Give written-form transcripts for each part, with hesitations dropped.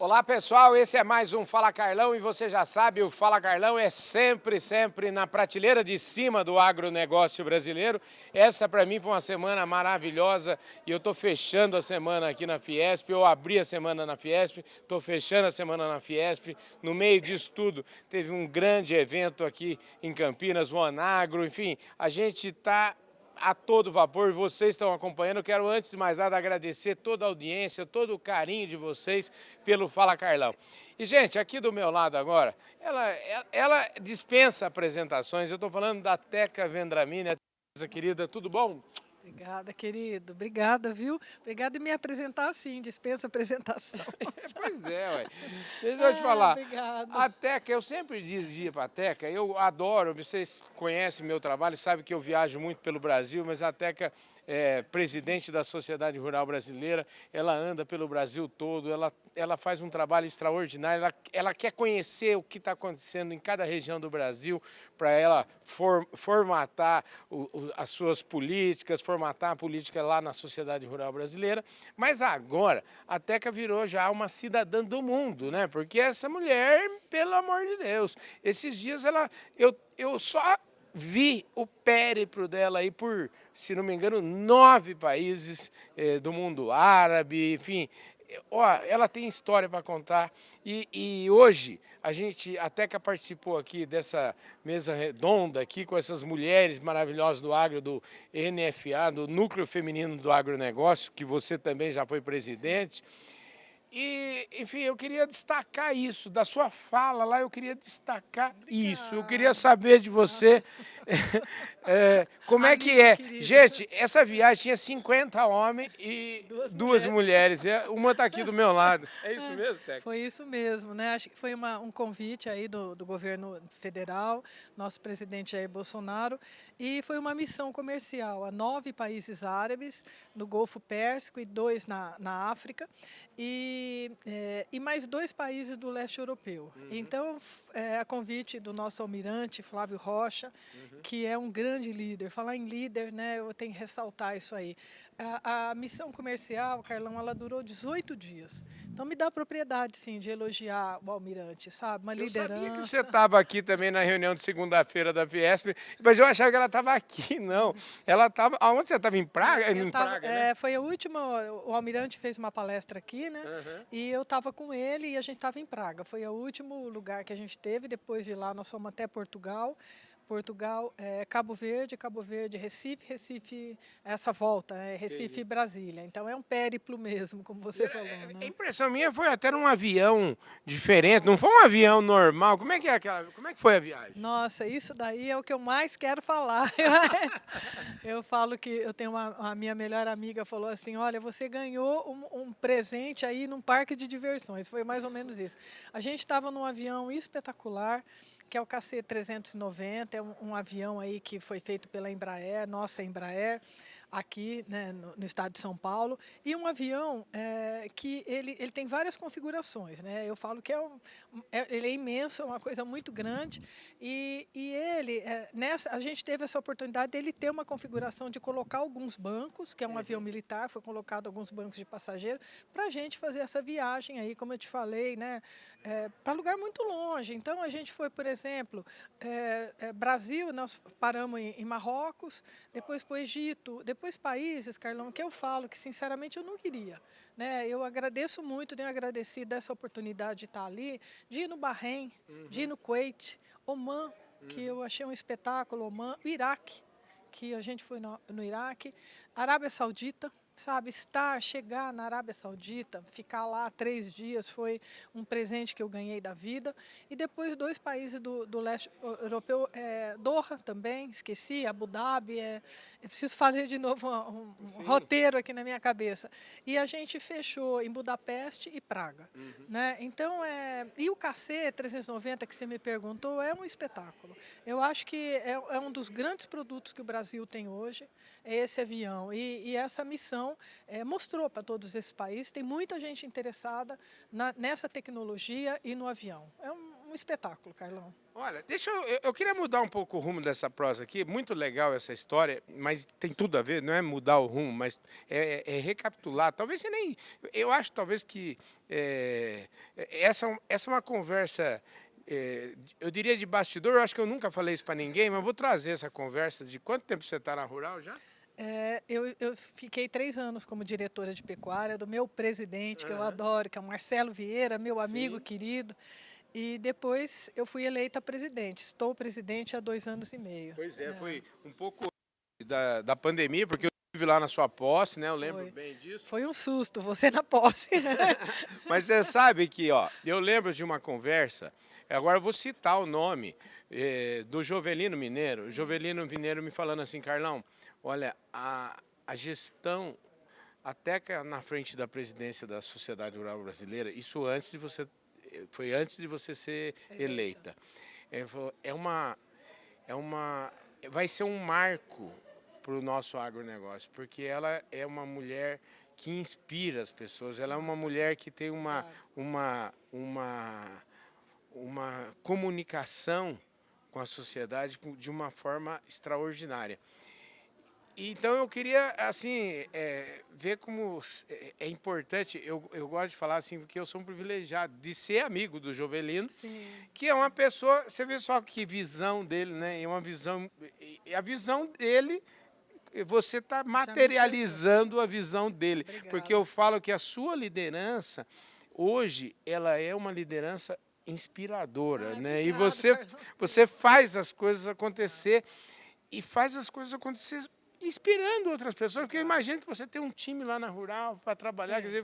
Olá pessoal, esse é mais um Fala Carlão e você já sabe, o Fala Carlão é sempre na prateleira de cima do agronegócio brasileiro. Essa para mim foi uma semana maravilhosa e eu estou fechando a semana aqui na Fiesp, eu abri a semana na Fiesp, estou fechando a semana na Fiesp. No meio disso tudo teve um grande evento aqui em Campinas, o Anagro, enfim, a gente está a todo vapor, vocês estão acompanhando. Eu quero, antes de mais nada, agradecer toda a audiência, todo o carinho de vocês pelo Fala Carlão. E, gente, aqui do meu lado agora, ela dispensa apresentações. Eu estou falando da Teca Vendramini, a querida, tudo bom? Obrigada, querido. Obrigada, viu? Obrigada em me apresentar assim, dispensa apresentação. Pois é, ué. Deixa eu te falar. Obrigada. A Teca, eu sempre dizia para a Teca, eu adoro, vocês conhecem meu trabalho, sabem que eu viajo muito pelo Brasil, mas a Teca é presidente da Sociedade Rural Brasileira, ela anda pelo Brasil todo, ela faz um trabalho extraordinário, ela quer conhecer o que está acontecendo em cada região do Brasil, para ela formatar as suas políticas, formatar a política lá na Sociedade Rural Brasileira. Mas agora a Teca virou já uma cidadã do mundo, né? Porque essa mulher, pelo amor de Deus, esses dias eu só vi o périplo dela aí por, se não me engano, 9 países do mundo árabe, enfim. Ó, ela tem história para contar e hoje a Teca participou aqui dessa mesa redonda aqui com essas mulheres maravilhosas do agro, do NFA, do Núcleo Feminino do Agronegócio, que você também já foi presidente. E, enfim, eu queria destacar isso, da sua fala lá, eu queria destacar isso. Eu queria Obrigada. saber de você como é que Amiga é. querida. Gente, essa viagem tinha 50 homens e Duas duas mulheres. mulheres. Uma está aqui do meu lado. É isso mesmo, Teca? Foi isso mesmo, né? Acho que foi um convite aí do governo federal, nosso presidente Jair Bolsonaro, e foi uma missão comercial a 9 países árabes, no Golfo Pérsico e 2 na África, e mais 2 países do leste europeu. Então, a convite do nosso almirante Flávio Rocha, que é um grande líder. Falar em líder, né, eu tenho que ressaltar isso aí. A missão comercial, Carlão, ela durou 18 dias. Então me dá a propriedade, sim, de elogiar o almirante, sabe? Uma Eu sabia que você liderança. estava aqui também na reunião de segunda-feira da Fiesp, mas eu achava que ela estava aqui, não. Ela estava. Aonde você estava? Em Praga? Eu Em tava, Praga, né? foi a última, o almirante fez uma palestra aqui, né? Aham. E eu estava com ele e a gente estava em Praga. Foi o último lugar que a gente teve. Depois de lá nós fomos até Portugal. Portugal, Cabo Verde, Recife, Recife, essa volta, Recife Entendi. e Brasília. Então é um périplo mesmo, como você falou, A né? impressão minha foi até num avião diferente, não foi um avião normal. Como é que é aquela, como é que foi a viagem? Nossa, isso daí é o que eu mais quero falar. Eu falo que eu tenho a minha melhor amiga falou assim, olha, você ganhou um presente aí num parque de diversões. Foi mais ou menos isso. A gente estava num avião espetacular, que é o KC-390, é um avião aí que foi feito pela Embraer, nossa Embraer, aqui, né, no estado de São Paulo, e um avião que ele tem várias configurações, né? Eu falo que ele é imenso, é uma coisa muito grande, e ele, a gente teve essa oportunidade dele ter uma configuração de colocar alguns bancos, que é um avião militar, foi colocado alguns bancos de passageiros, para a gente fazer essa viagem aí, como eu te falei, né, para lugar muito longe. Então, a gente foi, por exemplo, Brasil, nós paramos em Marrocos, depois para o Egito, depois países, Carlão, que eu falo que, sinceramente, eu não queria. Né? Eu agradeço muito, tenho agradecido dessa oportunidade de estar ali, de ir no Bahrein, de ir no Kuwait, Oman, que eu achei um espetáculo, Oman, o Iraque, que a gente foi no Iraque, Arábia Saudita, sabe, chegar na Arábia Saudita, ficar lá 3 dias, foi um presente que eu ganhei da vida. E depois 2 países do leste europeu, Doha também, esqueci, Abu Dhabi, eu preciso fazer de novo um Sim. roteiro aqui na minha cabeça. E a gente fechou em Budapeste e Praga. Né? Então, e o KC-390 que você me perguntou é um espetáculo. Eu acho que é um dos grandes produtos que o Brasil tem hoje, é esse avião. E essa missão mostrou para todos esses países, tem muita gente interessada nessa tecnologia e no avião. É um um espetáculo, Carlão. Olha, eu queria mudar um pouco o rumo dessa prosa aqui, muito legal essa história, mas tem tudo a ver, não é mudar o rumo, mas é recapitular, talvez você nem, eu acho talvez que essa é uma conversa, eu diria de bastidor, eu acho que eu nunca falei isso para ninguém, mas vou trazer essa conversa de quanto tempo você está na Rural já? Eu fiquei 3 anos como diretora de pecuária do meu presidente, que eu Aham. adoro, que é o Marcelo Vieira, meu amigo Sim. querido. E depois eu fui eleita presidente. Estou presidente há 2 anos e meio. Pois é, foi um pouco da pandemia, porque eu estive lá na sua posse, né? Eu lembro Foi, bem disso. foi um susto, você na posse, né? Mas você sabe que, ó, eu lembro de uma conversa, agora eu vou citar o nome do Jovelino Mineiro. O Jovelino Mineiro me falando assim, Carlão, olha, a gestão, até que na frente da presidência da Sociedade Rural Brasileira, isso antes de você, foi antes de você ser eleita. Ele falou, vai ser um marco para o nosso agronegócio, porque ela é uma mulher que inspira as pessoas, ela é uma mulher que tem Claro. uma comunicação com a sociedade de uma forma extraordinária. Então eu queria assim ver como é importante. Eu gosto de falar assim porque eu sou um privilegiado de ser amigo do Jovelino, Sim, que é uma pessoa. Você vê só que visão dele, né? É uma visão. E a visão dele, você está já me enxergou. materializando a visão dele, porque eu Obrigada. falo que a sua liderança hoje ela é uma liderança inspiradora, Ai, né? E obrigado, você Carlão. você faz as coisas acontecer e faz as coisas acontecer inspirando outras pessoas, porque eu Obrigada. imagino que você tem um time lá na Rural para trabalhar, quer Tem. dizer,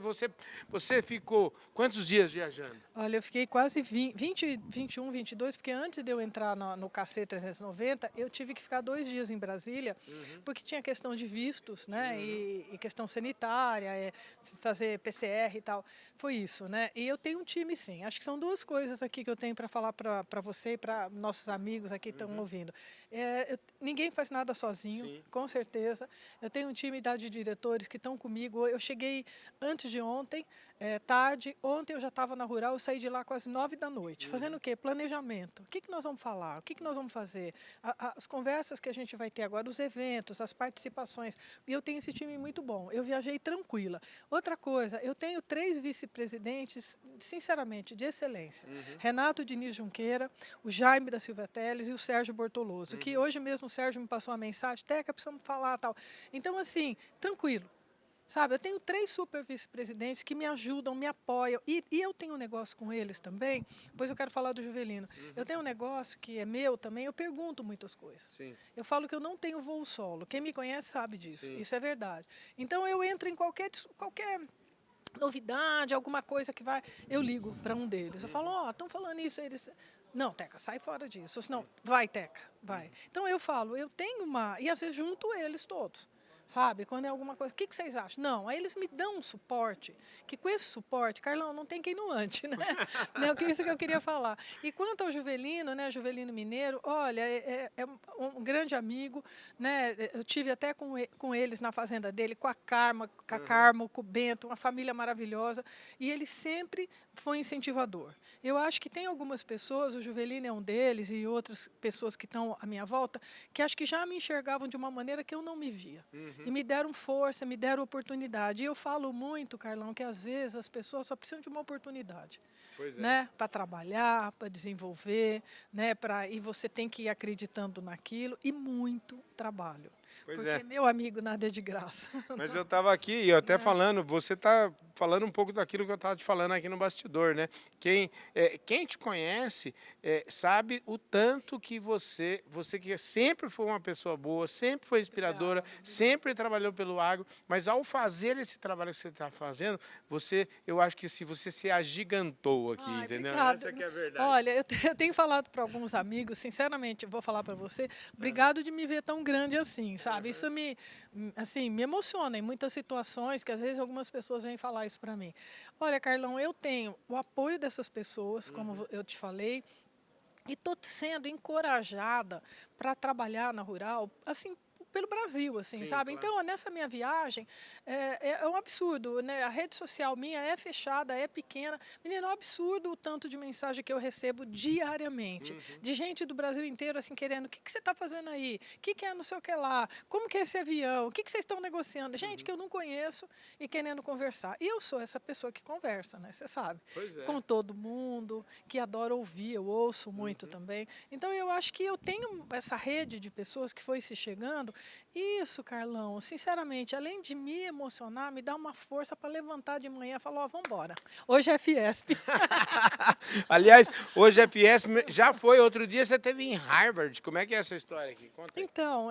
você ficou quantos dias viajando? Olha, eu fiquei quase 20, 21, 22, porque antes de eu entrar no KC 390, eu tive que ficar 2 dias em Brasília, Uhum, porque tinha questão de vistos, né, uhum, e questão sanitária, fazer PCR e tal. Foi isso, né? E eu tenho um time, sim. Acho que são 2 coisas aqui que eu tenho para falar para você e para nossos amigos aqui que estão uhum. ouvindo. Ninguém faz nada sozinho, Sim. com certeza. Eu tenho um time de diretores que estão comigo. Eu cheguei antes de ontem, tarde. Ontem eu já estava na Rural, eu saí de lá quase 9 da noite. Fazendo Uhum, o quê? Planejamento. O que nós vamos falar? O que nós vamos fazer? As conversas que a gente vai ter agora, os eventos, as participações. E eu tenho esse time muito bom. Eu viajei tranquila. Outra coisa, eu tenho 3 vice-presidentes, sinceramente, de excelência. uhum, Renato Diniz Junqueira, o Jaime da Silva Teles e o Sérgio Bortoloso, que uhum. hoje mesmo o Sérgio me passou uma mensagem, Teca, precisamos falar tal. Então, assim, tranquilo. Sabe, eu tenho 3 super vice-presidentes que me ajudam, me apoiam. E eu tenho um negócio com eles também, depois eu quero falar do Juvelino. Eu tenho um negócio que é meu também, eu pergunto muitas coisas. Sim, Eu falo que eu não tenho voo solo. Quem me conhece sabe disso. sim. Isso é verdade. Então eu entro em qualquer novidade, alguma coisa que vai, eu ligo para um deles. Eu falo, ó, estão falando isso, eles. Não, Teca, sai fora disso. Não, vai, Teca, vai. Então eu falo, eu tenho uma. E às vezes junto eles todos. Sabe? Quando é alguma coisa, o que vocês acham? Não, aí eles me dão um suporte, que com esse suporte, Carlão, não tem quem não ante, né? Não, que isso que eu queria falar. E quanto ao Juvelino, né, Juvelino Mineiro, olha, é um grande amigo, né? Eu tive até com eles na fazenda dele, com a Carma, Uhum. com o Bento, uma família maravilhosa, e ele sempre foi incentivador. Eu acho que tem algumas pessoas, o Juvelino é um deles, e outras pessoas que estão à minha volta, que acho que já me enxergavam de uma maneira que eu não me via. E Uhum. me deram força, me deram oportunidade. E eu falo muito, Carlão, que às vezes as pessoas só precisam de uma oportunidade, Pois é. né, para trabalhar, para desenvolver, né, e você tem que ir acreditando naquilo e muito trabalho. Pois Porque, é. meu amigo, nada é de graça. Mas eu estava aqui e eu até Né? falando, você está falando um pouco daquilo que eu estava te falando aqui no bastidor, né? Quem te conhece sabe o tanto que você que sempre foi uma pessoa boa, sempre foi inspiradora, Obrigada, obrigada. sempre trabalhou pelo agro, mas ao fazer esse trabalho que você está fazendo, eu acho que se você se agigantou aqui, Ai, entendeu? obrigada. Essa que é a verdade. Olha, eu tenho falado para alguns amigos, sinceramente, eu vou falar para você, obrigado de me ver tão grande assim, sabe? Isso assim, me emociona em muitas situações, que às vezes algumas pessoas vêm falar isso para mim. Olha, Carlão, eu tenho o apoio dessas pessoas, como eu te falei, e estou sendo encorajada para trabalhar na Rural, assim, pelo Brasil, assim, Sim, sabe? claro. Então, nessa minha viagem, é um absurdo, né? A rede social minha é fechada, é pequena. Menino, é um absurdo o tanto de mensagem que eu recebo diariamente, de gente do Brasil inteiro, assim, querendo, o que que você está fazendo aí? O que que é não sei o que lá? Como que é esse avião? O que que vocês estão negociando? Gente que eu não conheço e querendo conversar. E eu sou essa pessoa que conversa, né? Você sabe? Pois é. Com todo mundo, que adora ouvir, eu ouço muito também. Então, eu acho que eu tenho essa rede de pessoas que foi se chegando. E isso, Carlão, sinceramente, além de me emocionar, me dá uma força para levantar de manhã e falar, ó, vamos embora. Hoje é Fiesp. Aliás, hoje é Fiesp, já foi, outro dia você teve em Harvard. Como é que é essa história aqui? Conta aí. Então,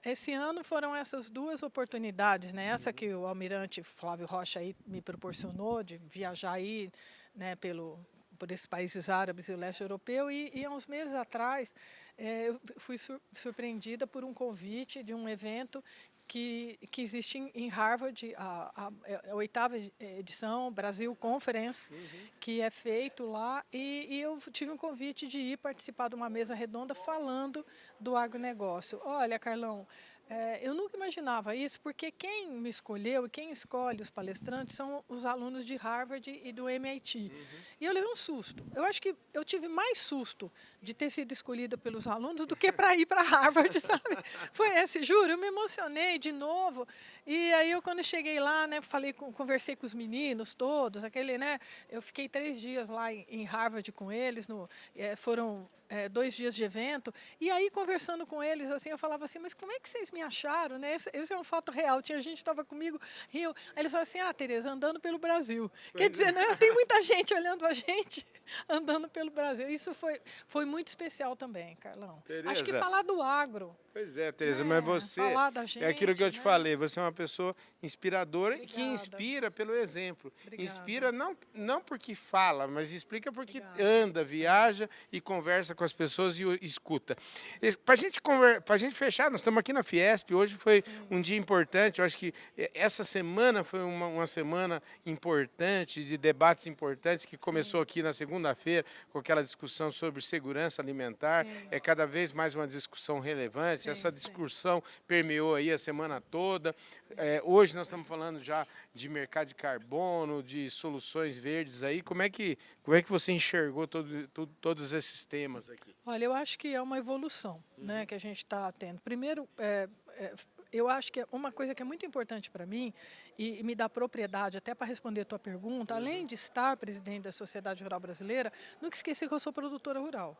esse ano foram essas duas oportunidades, né? Essa que o almirante Flávio Rocha aí me proporcionou, de viajar aí, né, por esses países árabes e o leste europeu, e há uns meses atrás eu fui surpreendida por um convite de um evento que existe em Harvard, a oitava edição, Brasil Conference, que é feito lá, e eu tive um convite de ir participar de uma mesa redonda falando do agronegócio. Olha, Carlão, eu nunca imaginava isso, porque quem me escolheu e quem escolhe os palestrantes são os alunos de Harvard e do MIT. E eu levei um susto. Eu acho que eu tive mais susto de ter sido escolhida pelos alunos do que para ir para Harvard, sabe? Foi esse, juro, eu me emocionei de novo. E aí eu, quando cheguei lá, né, conversei com os meninos todos, né? Eu fiquei 3 dias lá em Harvard com eles, foram 2 dias de evento, e aí conversando com eles, assim, eu falava assim, mas como é que vocês me acharam, né? Esse é um fato real, tinha gente que estava comigo, riu, aí eles falaram assim, Tereza, andando pelo Brasil. Quer dizer, né, tem muita gente olhando a gente, andando pelo Brasil. Isso foi muito especial também, Carlão. Acho que Tereza. falar do agro, Pois é, Tereza, mas né, você falar da é aquilo que eu gente, te né? falei, você é uma pessoa inspiradora e que Obrigada, inspira pelo exemplo. obrigada, Inspira não porque fala, mas explica porque obrigada. anda, viaja e conversa com as pessoas e escuta. Para gente fechar, nós estamos aqui na Fiesp, hoje foi Sim, um dia importante, eu acho que essa semana foi uma semana importante, de debates importantes, que começou sim, aqui na segunda-feira, com aquela discussão sobre segurança alimentar, sim, é cada vez mais uma discussão relevante, essa sim, sim. discussão permeou aí a semana toda. Hoje nós estamos falando já de mercado de carbono, de soluções verdes aí. Como é que você enxergou todos esses temas aqui? Olha, eu acho que é uma evolução, né, que a gente está tendo. Primeiro, eu acho que uma coisa que é muito importante para mim, e me dá propriedade até para responder a tua pergunta, além de estar presidente da Sociedade Rural Brasileira, nunca esqueci que eu sou produtora rural.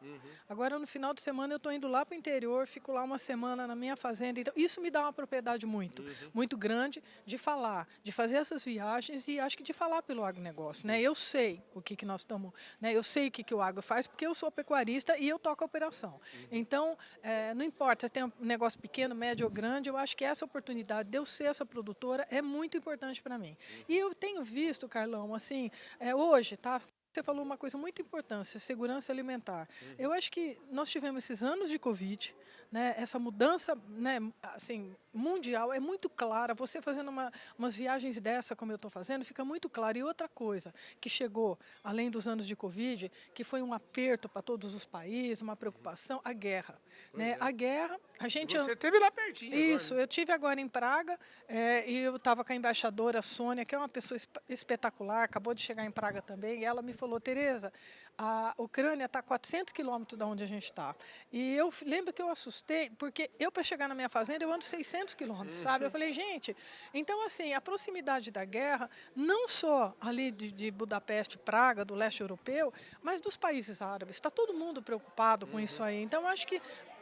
Agora, no final de semana, eu estou indo lá para o interior, fico lá uma semana na minha fazenda. Então, isso me dá uma propriedade muito grande de falar, de fazer essas viagens e acho que de falar pelo agronegócio, né? Eu sei o que nós estamos, né? Eu sei o que o agro faz, porque eu sou pecuarista e eu toco a operação. Então, não importa se tem um negócio pequeno, médio ou grande, eu acho que essa oportunidade de eu ser essa produtora é muito importante para mim. E eu tenho visto, Carlão, assim, hoje, tá? Você falou uma coisa muito importante, segurança alimentar. Eu acho que nós tivemos esses anos de Covid, né, essa mudança, né, assim, mundial é muito clara. Você fazendo umas viagens dessa, como eu estou fazendo, fica muito claro. E outra coisa que chegou, além dos anos de Covid, que foi um aperto para todos os países, uma preocupação, a guerra. Né? A guerra, a gente... Você esteve lá pertinho agora, Isso, né? eu tive agora em Praga e eu estava com a embaixadora Sônia, que é uma pessoa espetacular, acabou de chegar em Praga também, e ela me falou, Tereza, a Ucrânia está a 400 quilômetros de onde a gente está. E eu lembro que eu assustei, porque eu, para chegar na minha fazenda, eu ando 600 quilômetros, sabe? Eu falei, gente, então assim, a proximidade da guerra, não só ali de Budapeste, Praga, do leste europeu, mas dos países árabes, está todo mundo preocupado com isso aí. Então, acho que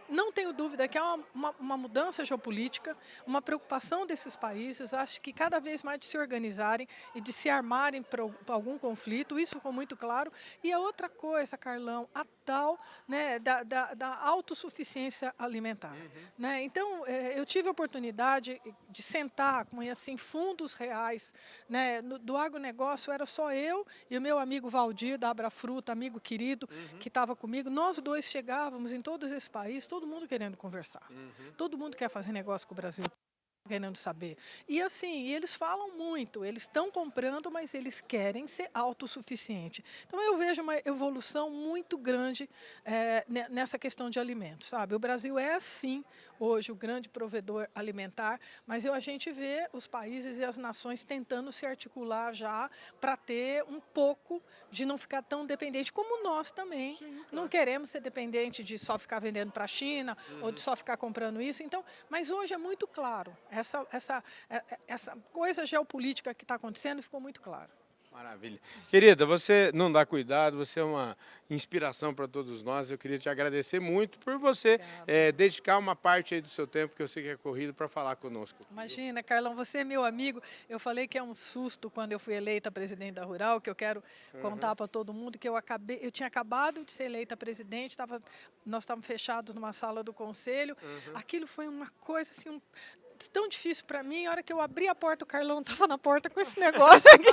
não tenho dúvida que há uma mudança geopolítica, uma preocupação desses países, acho que cada vez mais de se organizarem e de se armarem para algum conflito, isso ficou muito claro. E a outra coisa, Carlão, a tal, né, da autossuficiência alimentar. Né? Então, eu tive a oportunidade de sentar com assim, fundos reais, né, do agronegócio, era só eu e o meu amigo Valdir, da Abrafruta, amigo querido, que estava comigo. Nós dois chegávamos em todos esses países, todo mundo querendo conversar. Todo mundo quer fazer negócio com o Brasil. querendo saber. E assim, eles falam muito, eles estão comprando, mas eles querem ser autossuficientes. Então eu vejo uma evolução muito grande nessa questão de alimentos, sabe? O Brasil é sim hoje o grande provedor alimentar, mas a gente vê os países e as nações tentando se articular já para ter um pouco de não ficar tão dependente como nós também. Sim, claro. Não queremos ser dependente de só ficar vendendo para a China ou de só ficar comprando isso. Então, mas hoje é muito claro. Essa coisa geopolítica que está acontecendo ficou muito clara. Maravilha. Querida, você não dá cuidado, você é uma inspiração para todos nós. Eu queria te agradecer muito por você dedicar uma parte aí do seu tempo, que eu sei que é corrido, para falar conosco. Imagina, Carlão, você é meu amigo. Eu falei que é um susto quando eu fui eleita presidente da Rural, que eu quero contar para todo mundo que eu tinha acabado de ser eleita presidente, nós estávamos fechados numa sala do conselho. Aquilo foi uma coisa assim, tão difícil para mim. A hora que eu abri a porta, o Carlão estava na porta com esse negócio aqui.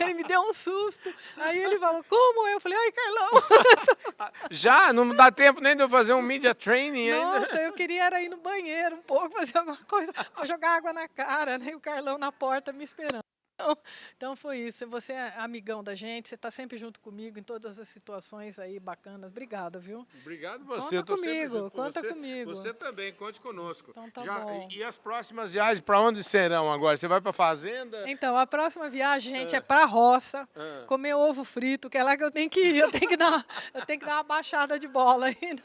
Ele me deu um susto. Aí ele falou, como? Eu falei, ai, Carlão. Já? Não dá tempo nem de eu fazer um media training ainda? Nossa, eu queria era ir no banheiro um pouco, fazer alguma coisa, para jogar água na cara, né? E o Carlão na porta me esperando. Então foi isso. Você é amigão da gente, você está sempre junto comigo em todas as situações aí bacanas. Obrigada, viu? Obrigado você. Conta comigo, conta comigo. Você também, conte conosco. Então tá bom. E as próximas viagens, para onde serão agora? Você vai para a fazenda? Então, a próxima viagem, gente, é para a roça, comer ovo frito, que é lá que eu tenho que ir. Eu tenho que dar uma baixada de bola aí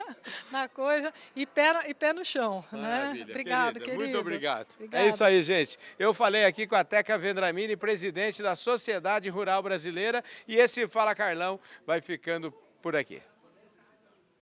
na coisa e pé no chão. Maravilha, né? Obrigado, querida. querido. Muito obrigado. Obrigada. É isso aí, gente. Eu falei aqui com a Teca Vendramini, presidente da Sociedade Rural Brasileira, e esse Fala Carlão vai ficando por aqui.